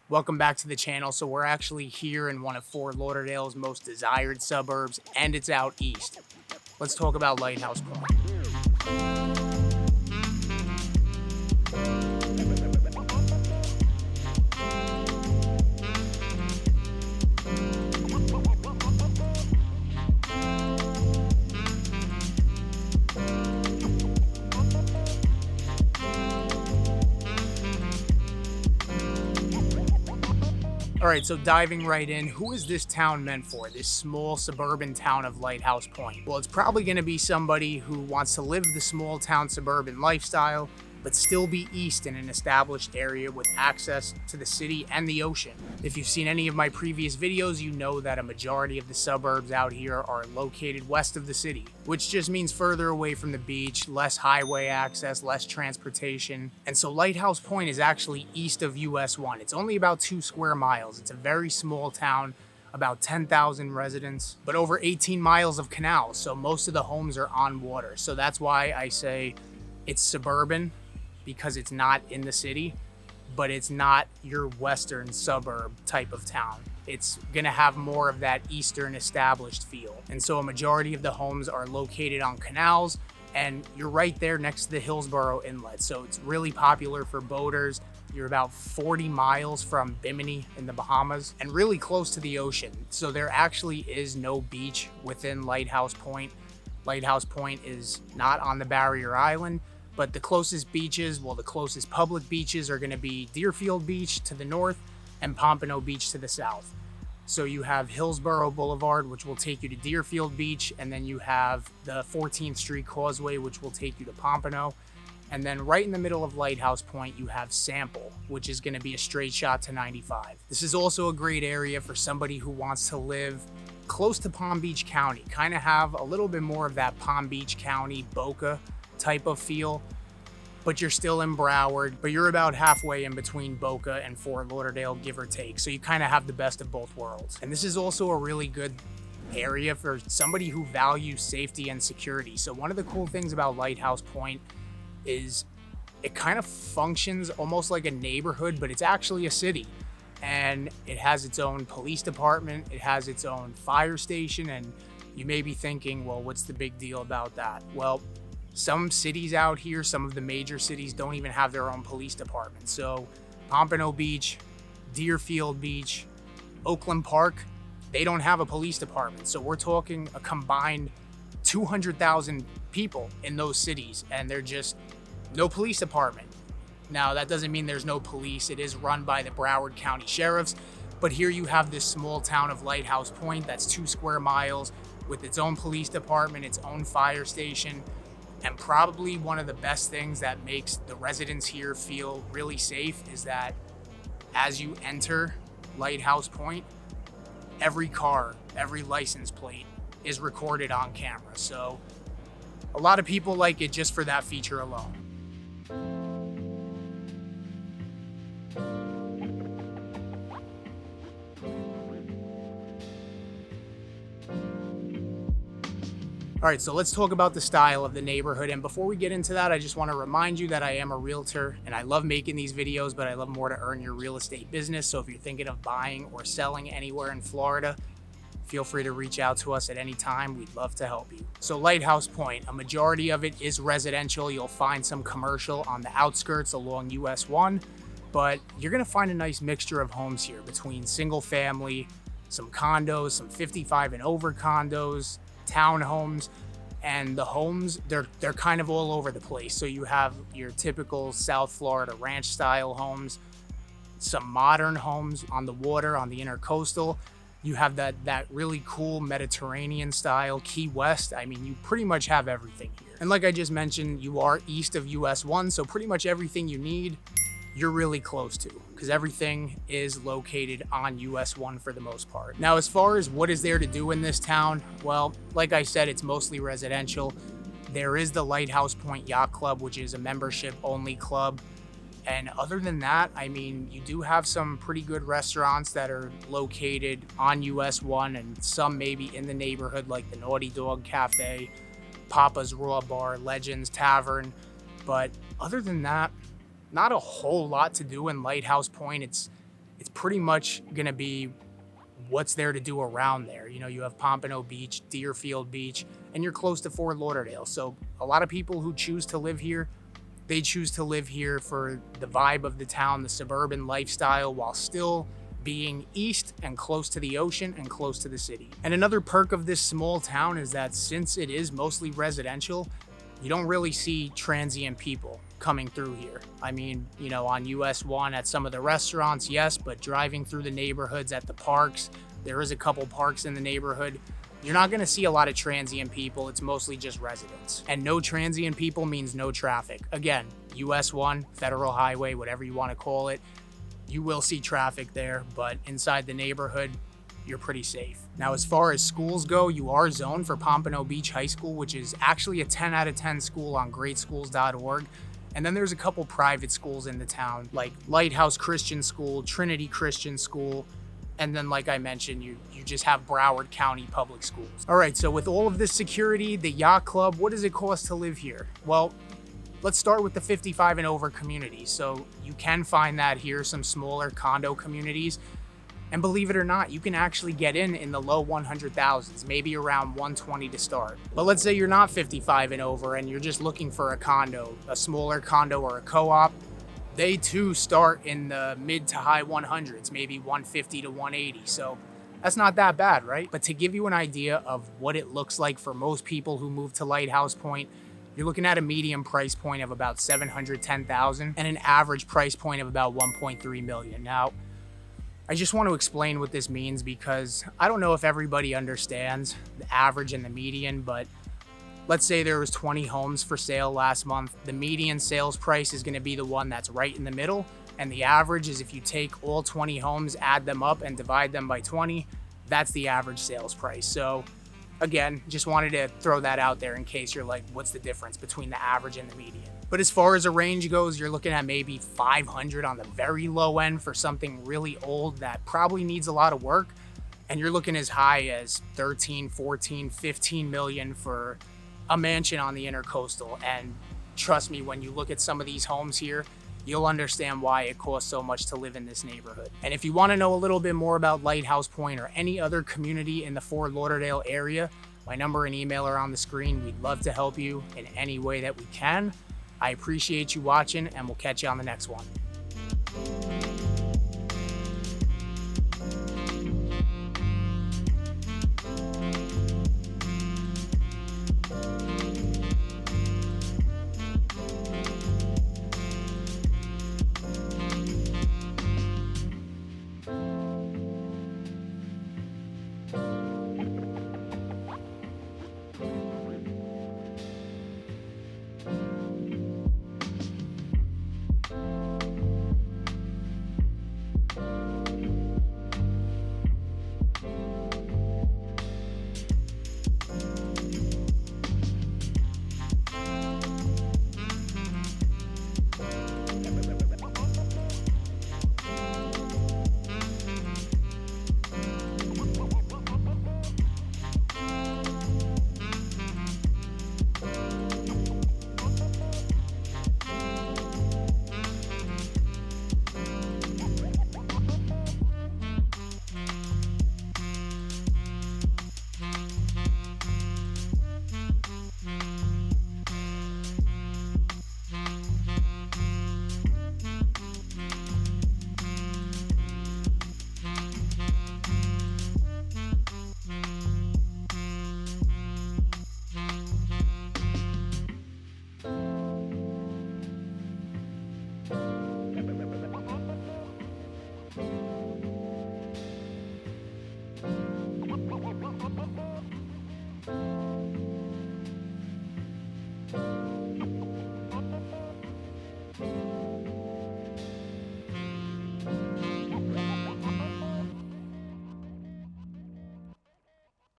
Welcome back to the channel. So we're actually here in one of Fort Lauderdale's most desired suburbs, and it's out east. Let's talk about Lighthouse Point. All right, so diving right in, who is this town meant for? This small suburban town of Lighthouse Point? Well, it's probably going to be somebody who wants to live the small town suburban lifestyle, but still be east in an established area with access to the city and the ocean. If you've seen any of my previous videos, you know that a majority of the suburbs out here are located west of the city, which just means further away from the beach, less highway access, less transportation. And so Lighthouse Point is actually east of US 1. It's only about 2 square miles. It's a very small town, about 10,000 residents, but over 18 miles of canals. So most of the homes are on water. So that's why I say it's suburban, because it's not in the city, but it's not your western suburb type of town. It's gonna have more of that eastern established feel. And so a majority of the homes are located on canals, and you're right there next to the Hillsborough Inlet. So it's really popular for boaters. You're about 40 miles from Bimini in the Bahamas and really close to the ocean. So there actually is no beach within Lighthouse Point. Lighthouse Point is not on the Barrier Island, but the closest beaches, well, the closest public beaches are going to be Deerfield Beach to the north and Pompano Beach to the south. So you have Hillsborough Boulevard, which will take you to Deerfield Beach, and then you have the 14th Street Causeway, which will take you to Pompano. And then right in the middle of Lighthouse Point, you have Sample, which is going to be a straight shot to 95. This is also a great area for somebody who wants to live close to Palm Beach County, kind of have a little bit more of that Palm Beach County, Boca type of feel, but you're still in Broward, but you're about halfway in between Boca and Fort Lauderdale, give or take. So you kind of have the best of both worlds. And this is also a really good area for somebody who values safety and security. So one of the cool things about Lighthouse Point is it kind of functions almost like a neighborhood, but it's actually a city. And it has its own police department, it has its own fire station, and you may be thinking, well, what's the big deal about that? Well, some cities out here, some of the major cities, don't even have their own police department. So Pompano Beach, Deerfield Beach, Oakland Park, they don't have a police department. So we're talking a combined 200,000 people in those cities, and they're just no police department. Now, that doesn't mean there's no police. It is run by the Broward County Sheriffs, but here you have this small town of Lighthouse Point that's 2 square miles with its own police department, its own fire station. And probably one of the best things that makes the residents here feel really safe is that as you enter Lighthouse Point, every car, every license plate is recorded on camera. So a lot of people like it just for that feature alone. All right, so let's talk about the style of the neighborhood. And before we get into that, I just want to remind you that I am a realtor and I love making these videos, but I love more to earn your real estate business. So if you're thinking of buying or selling anywhere in Florida, feel free to reach out to us at any time. We'd love to help you. So Lighthouse Point, a majority of it is residential. You'll find some commercial on the outskirts along US 1, but you're going to find a nice mixture of homes here between single family, some condos, some 55 and over condos, townhomes, and the homes, they're kind of all over the place. So you have your typical South Florida ranch style homes, some modern homes on the water, on the intercoastal. You have that really cool Mediterranean style Key West. I mean, you pretty much have everything here. And like I just mentioned, you are east of US 1, so pretty much everything you need, you're really close to, because everything is located on US 1 for the most part. Now, as far as what is there to do in this town, well, like I said, it's mostly residential. There is the Lighthouse Point Yacht Club, which is a membership only club. And other than that, I mean, you do have some pretty good restaurants that are located on US 1 and some maybe in the neighborhood, like the Naughty Dog Cafe, Papa's Raw Bar, Legends Tavern. But other than that, not a whole lot to do in Lighthouse Point. it's pretty much gonna be what's there to do around there. You know, you have Pompano Beach, Deerfield Beach, and you're close to Fort Lauderdale. So a lot of people who choose to live here, they choose to live here for the vibe of the town, the suburban lifestyle, while still being east and close to the ocean and close to the city. And another perk of this small town is that since it is mostly residential, you don't really see transient people coming through here. I mean, you know, on US 1 at some of the restaurants, yes, but driving through the neighborhoods at the parks, there is a couple parks in the neighborhood. You're not gonna see a lot of transient people. It's mostly just residents. And no transient people means no traffic. Again, US 1, federal highway, whatever you wanna call it, you will see traffic there, but inside the neighborhood, you're pretty safe. Now, as far as schools go, you are zoned for Pompano Beach High School, which is actually a 10 out of 10 school on greatschools.org. And then there's a couple private schools in the town, like Lighthouse Christian School, Trinity Christian School, and then, like I mentioned, you just have Broward County Public Schools. All right, so with all of this security, the yacht club, what does it cost to live here? Well, let's start with the 55 and over community. So you can find that here, some smaller condo communities. And believe it or not, you can actually get in the low 100,000s, maybe around 120 to start. But let's say you're not 55 and over and you're just looking for a condo, a smaller condo or a co-op. They too start in the mid to high 100s, maybe 150 to 180. So that's not that bad, right? But to give you an idea of what it looks like for most people who move to Lighthouse Point, you're looking at a medium price point of about $710,000 and an average price point of about $1.3 million. Now, I just want to explain what this means because I don't know if everybody understands the average and the median, but let's say there was 20 homes for sale last month. The median sales price is going to be the one that's right in the middle. And the average is if you take all 20 homes, add them up and divide them by 20, that's the average sales price. So again, just wanted to throw that out there in case you're like, what's the difference between the average and the median? But as far as a range goes, you're looking at maybe 500 on the very low end for something really old that probably needs a lot of work. And you're looking as high as 13, 14, 15 million for a mansion on the Intercoastal. And trust me, when you look at some of these homes here, you'll understand why it costs so much to live in this neighborhood. And if you want to know a little bit more about Lighthouse Point or any other community in the Fort Lauderdale area, my number and email are on the screen. We'd love to help you in any way that we can. I appreciate you watching, and we'll catch you on the next one.